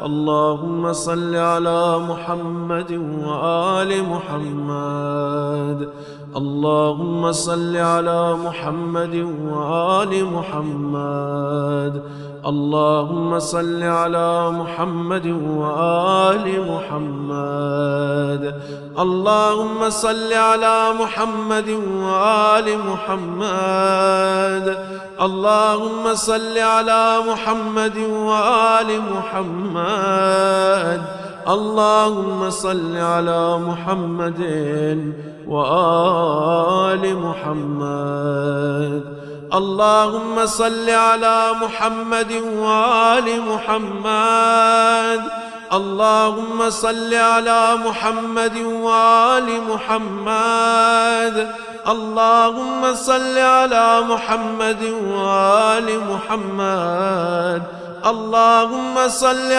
اللهم صل على محمد وآل محمد. اللهم صل على محمد وآل محمد. اللهم صل على محمد وآل محمد. اللهم صل على محمد وآل محمد. اللهم صل على محمد وآل محمد. اللهم صل على محمد وآل محمد. اللهم صل على محمد وآل محمد. اللهم صل على محمد وآل محمد. اللهم صل على محمد وآل محمد. اللهم صل